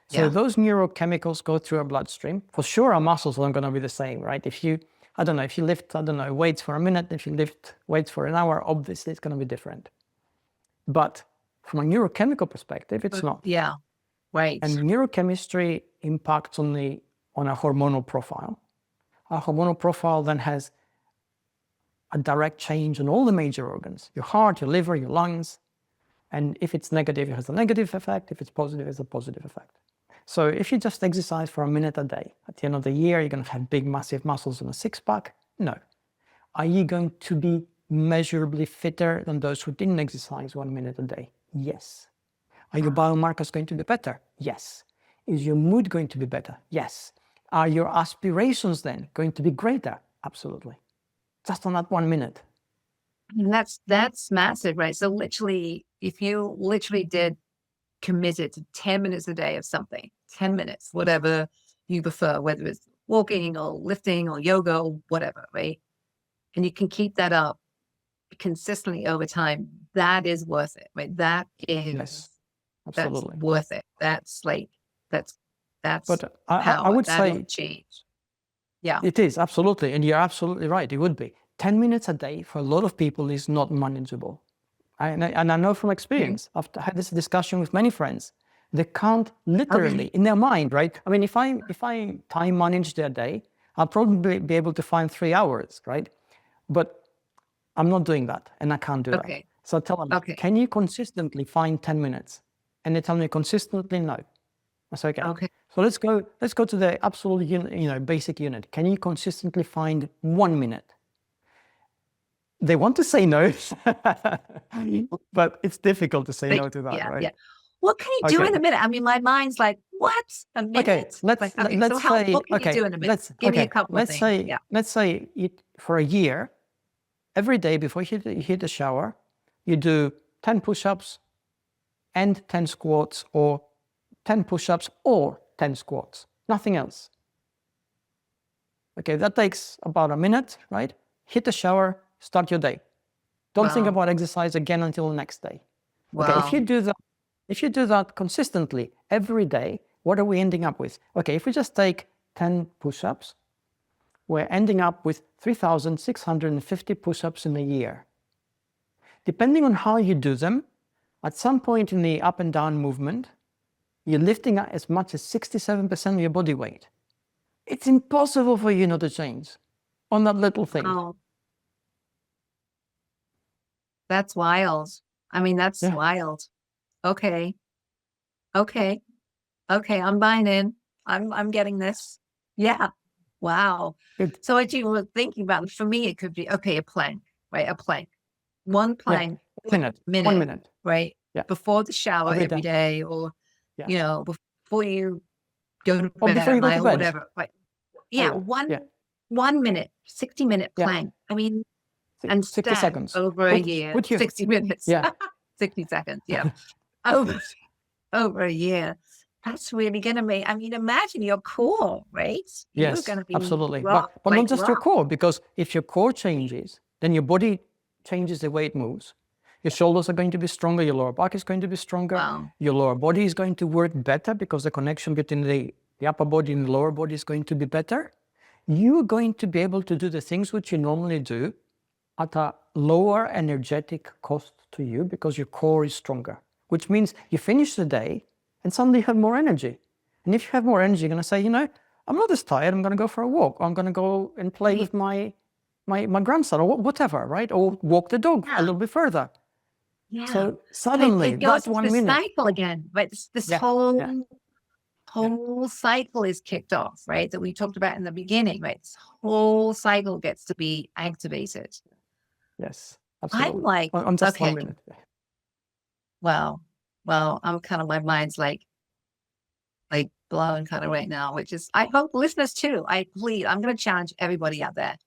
So those neurochemicals go through our bloodstream. For sure, our muscles aren't going to be the same, right? If you lift, weights for a minute, if you lift weights for an hour, obviously it's going to be different. But from a neurochemical perspective, it's not. Yeah, right. And neurochemistry impacts on a hormonal profile. Our hormonal profile then has a direct change on all the major organs, your heart, your liver, your lungs. And if it's negative, it has a negative effect. If it's positive, it has a positive effect. So if you just exercise for a minute a day, at the end of the year, you're going to have big, massive muscles and a six-pack? No. Are you going to be measurably fitter than those who didn't exercise 1 minute a day? Yes. Are your biomarkers going to be better? Yes. Is your mood going to be better? Yes. Are your aspirations then going to be greater? Absolutely. Just on that 1 minute. And that's massive, right? So literally, if you literally did committed to 10 minutes a day of something, 10 minutes, whatever you prefer, whether it's walking or lifting or yoga or whatever, right? And you can keep that up consistently over time, that is worth it, right? That is, Yes, absolutely. That's worth it. That's But power. I would That'll say change. Yeah. It is, absolutely. And you're absolutely right. It would be. 10 minutes a day for a lot of people is not manageable. And I know from experience, I've had this discussion with many friends. They can't literally, in their mind, right? I mean, if I time manage their day, I'll probably be able to find 3 hours, right? But I'm not doing that, and I can't do that. So I tell them, can you consistently find 10 minutes? And they tell me consistently, no. I say, okay. So let's go to the absolute, basic unit. Can you consistently find 1 minute? They want to say no, but it's difficult to say no to that, right? Yeah. What can you do in a minute? I mean, my mind's like, what? A minute? Okay, let's say, what can you do in a minute? Give me a couple of things. Let's say for a year, every day before you hit the shower, you do 10 push-ups and 10 squats, or 10 push-ups or 10 squats, nothing else. Okay, that takes about a minute, right? Hit the shower, start your day. Don't think about exercise again until the next day. Okay, if you do that consistently every day, what are we ending up with? Okay, if we just take 10 push-ups, we're ending up with 3,650 push-ups in a year. Depending on how you do them, at some point in the up and down movement, you're lifting as much as 67% of your body weight. It's impossible for you not to change on that little thing. Oh. That's wild. I mean, that's wild. Okay. I'm buying in. I'm getting this. Yeah. Wow. Good. So what you were thinking about, for me, it could be, a plank, right? A plank. One plank. 1 minute. Right? Yeah. Before the shower every day, or, before you go to bed at night or whatever. Right. Yeah. 1 minute, 60-minute plank. I mean, and 60 seconds over a year. 60 minutes. Yeah. 60 seconds. Yeah. over a year. That's really going to make, I mean, imagine your core, right? Yes, You're gonna be absolutely. rock, but not just your core, because if your core changes, then your body changes the way it moves. Your shoulders are going to be stronger, your lower back is going to be stronger, your lower body is going to work better because the connection between the upper body and the lower body is going to be better. You're going to be able to do the things which you normally do at a lower energetic cost to you because your core is stronger, which means you finish the day and suddenly you have more energy. And if you have more energy, you're going to say, I'm not as tired. I'm going to go for a walk. Or I'm going to go and play with my grandson or whatever, right? Or walk the dog a little bit further. Yeah. So suddenly it goes that 1 into the minute. cycle again. But this whole cycle is kicked off, right? That we talked about in the beginning, right? This whole cycle gets to be activated. Yes, I'm absolutely. like, On just 1 okay, minute. wow. Well, I'm kind of, my mind's like blown kind of right now, which is, I hope listeners too, I'm going to challenge everybody out there.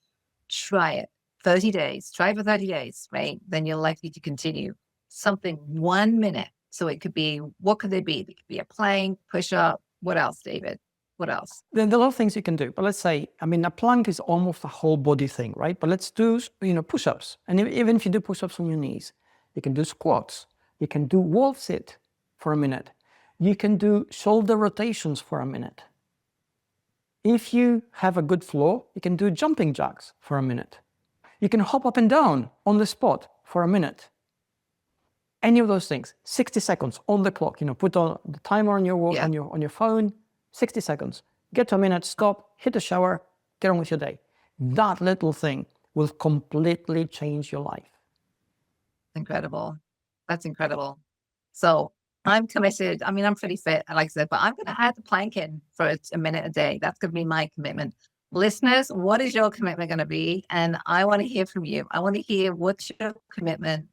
Try it. 30 days, try for 30 days, right? Then you're likely to continue something 1 minute. So it could be, what could they be? It could be a plank, push up. What else, David? What else? There are a lot of things you can do, but let's say, I mean, a plank is almost a whole body thing, right? But let's do, push-ups. And even if you do push-ups on your knees, you can do squats. You can do wall sit for a minute. You can do shoulder rotations for a minute. If you have a good floor, you can do jumping jacks for a minute. You can hop up and down on the spot for a minute. Any of those things, 60 seconds on the clock, put on the timer on your on your phone, 60 seconds. Get to a minute, stop, hit a shower, get on with your day. That little thing will completely change your life. Incredible. That's incredible. So I'm committed. I mean, I'm pretty fit, like I said, but I'm going to add the plank in for a minute a day. That's going to be my commitment. Listeners, what is your commitment going to be? And I want to hear from you. I want to hear what's your commitment.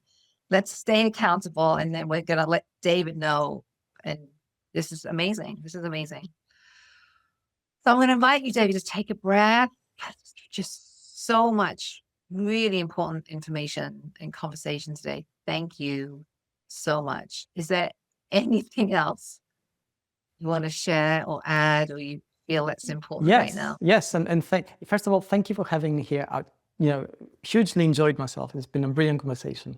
Let's stay accountable. And then we're going to let David know. And this is amazing. This is amazing. So I'm going to invite you, David, to take a breath. Just so much really important information and conversation today. Thank you so much. Is there anything else you want to share or add, or you feel that's important right now? Yes, and first of all, thank you for having me here. I, hugely enjoyed myself. It's been a brilliant conversation.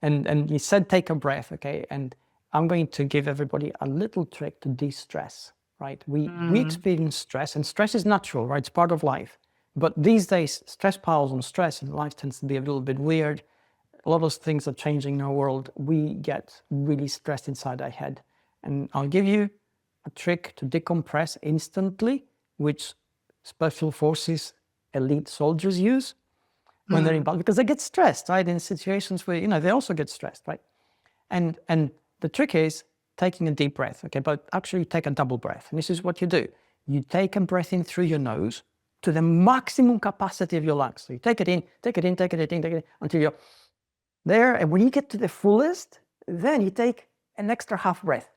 And you said take a breath, okay? And I'm going to give everybody a little trick to de-stress, right? We experience stress, and stress is natural, right? It's part of life. But these days, stress piles on stress, and life tends to be a little bit weird. A lot of things are changing in our world. We get really stressed inside our head. And I'll give you a trick to decompress instantly, which special forces elite soldiers use when they're in battle, because they get stressed, right? In situations where, they also get stressed, right? And the trick is taking a deep breath, okay? But actually take a double breath. And this is what you do. You take a breath in through your nose to the maximum capacity of your lungs. So you take it in, take it in, take it in, take it in, until you're there. And when you get to the fullest, then you take an extra half breath.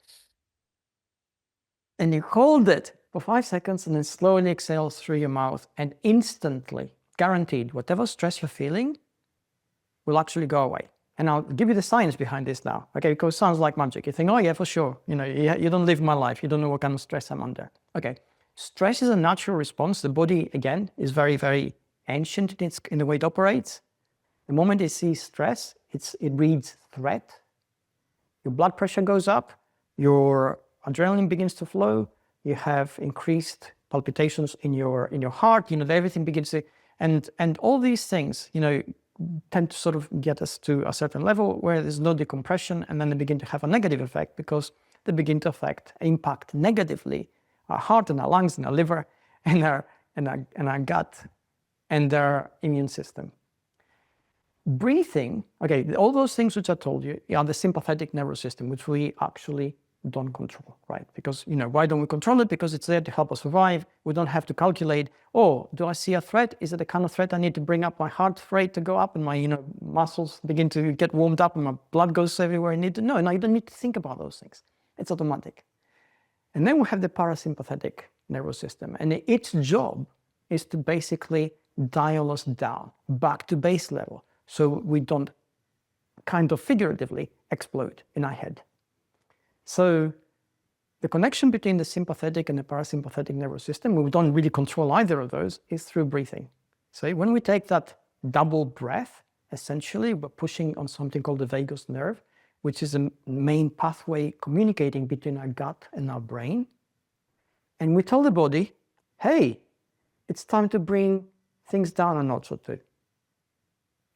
And you hold it for 5 seconds and then slowly exhale through your mouth, and instantly, guaranteed, whatever stress you're feeling will actually go away. And I'll give you the science behind this now, okay? Because it sounds like magic. You think, oh yeah, for sure. You don't live my life. You don't know what kind of stress I'm under. Okay, stress is a natural response. The body, again, is very, very ancient in the way it operates. The moment it sees stress, it reads threat. Your blood pressure goes up. Your adrenaline begins to flow. You have increased palpitations in your heart. Everything begins to, and all these things, tend to sort of get us to a certain level where there's no decompression, and then they begin to have a negative effect because they begin to impact negatively our heart and our lungs and our liver and our gut and our immune system. Breathing, okay, all those things which I told you are the sympathetic nervous system, which we actually don't control, right? Because, why don't we control it? Because it's there to help us survive. We don't have to calculate, oh, do I see a threat? Is it the kind of threat I need to bring up my heart rate to go up and my, muscles begin to get warmed up and my blood goes everywhere I need to? No, you don't need to think about those things. It's automatic. And then we have the parasympathetic nervous system, and its job is to basically dial us down back to base level, so we don't kind of figuratively explode in our head. So the connection between the sympathetic and the parasympathetic nervous system, we don't really control either of those, is through breathing. So when we take that double breath, essentially we're pushing on something called the vagus nerve, which is a main pathway communicating between our gut and our brain. And we tell the body, hey, it's time to bring things down a notch or two.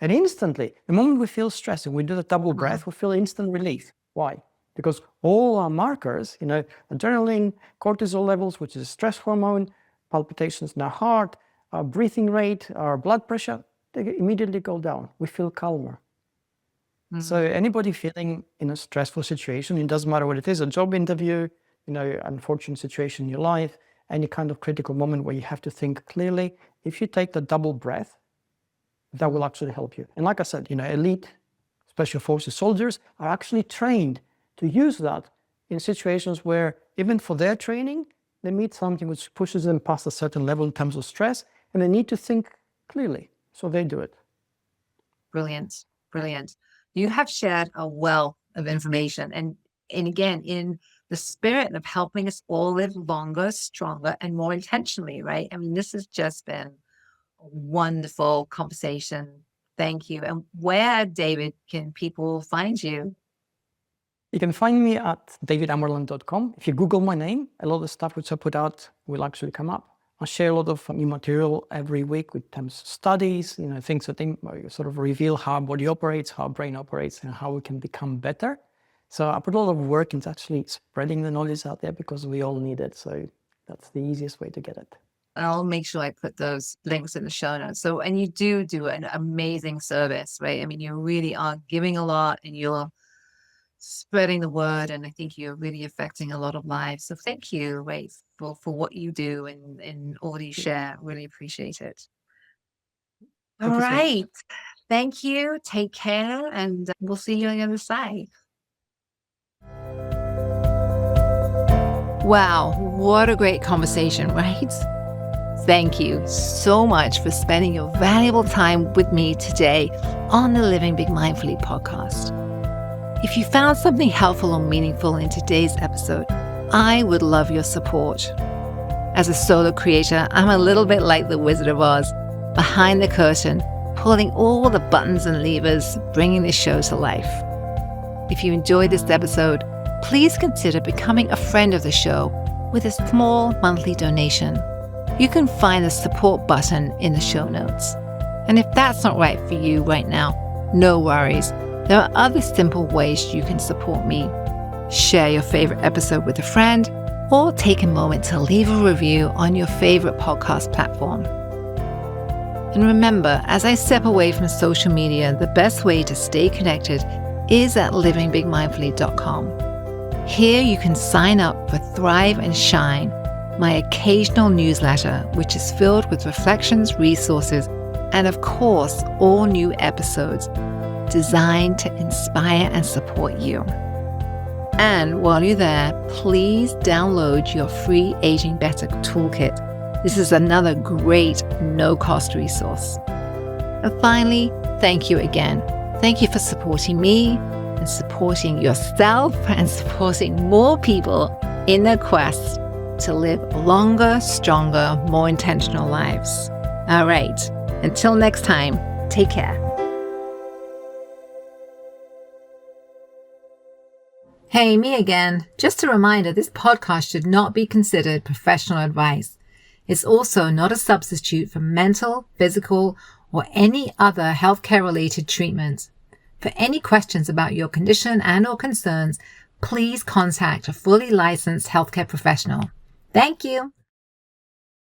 And instantly, the moment we feel stress and we do the double breath, we feel instant relief. Why? Because all our markers, adrenaline, cortisol levels, which is a stress hormone, palpitations in our heart, our breathing rate, our blood pressure, they immediately go down. We feel calmer. So anybody feeling in a stressful situation, it doesn't matter what it is, a job interview, unfortunate situation in your life, any kind of critical moment where you have to think clearly, if you take the double breath, that will actually help you. And like I said, elite special forces soldiers are actually trained to use that in situations where even for their training, they meet something which pushes them past a certain level in terms of stress, and they need to think clearly. So they do it. Brilliant. Brilliant. You have shared a wealth of information and again, in the spirit of helping us all live longer, stronger, and more intentionally, right? I mean, this has just been a wonderful conversation. Thank you. And where, David, can people find you? You can find me at davidamerland.com. If you Google my name, a lot of the stuff which I put out will actually come up. I share a lot of new material every week with terms of studies, things that sort of reveal how our body operates, how our brain operates, and how we can become better. So I put a lot of work into actually spreading the knowledge out there because we all need it. So that's the easiest way to get it. I'll make sure I put those links in the show notes. So, and you do an amazing service, right? I mean, you really are giving a lot and you're spreading the word. And I think you're really affecting a lot of lives. So thank you, Ray, for what you do and all that you share. Really appreciate it. All right. Thank you. Take care. And we'll see you on the other side. Wow. What a great conversation, right? Thank you so much for spending your valuable time with me today on the Living Big Mindfully podcast. If you found something helpful or meaningful in today's episode, I would love your support. As a solo creator, I'm a little bit like the Wizard of Oz, behind the curtain, pulling all the buttons and levers, bringing this show to life. If you enjoyed this episode, please consider becoming a friend of the show with a small monthly donation. You can find the support button in the show notes. And if that's not right for you right now, no worries. There are other simple ways you can support me. Share your favorite episode with a friend, or take a moment to leave a review on your favorite podcast platform. And remember, as I step away from social media, the best way to stay connected is at livingbigmindfully.com. Here you can sign up for Thrive and Shine, my occasional newsletter, which is filled with reflections, resources, and of course, all new episodes designed to inspire and support you. And while you're there, please download your free Aging Better toolkit. This is another great no-cost resource. And finally, thank you again. Thank you for supporting me and supporting yourself and supporting more people in their quest to live longer, stronger, more intentional lives. All right. Until next time, take care. Hey, me again. Just a reminder, this podcast should not be considered professional advice. It's also not a substitute for mental, physical, or any other healthcare-related treatment. For any questions about your condition and/or concerns, please contact a fully licensed healthcare professional. Thank you.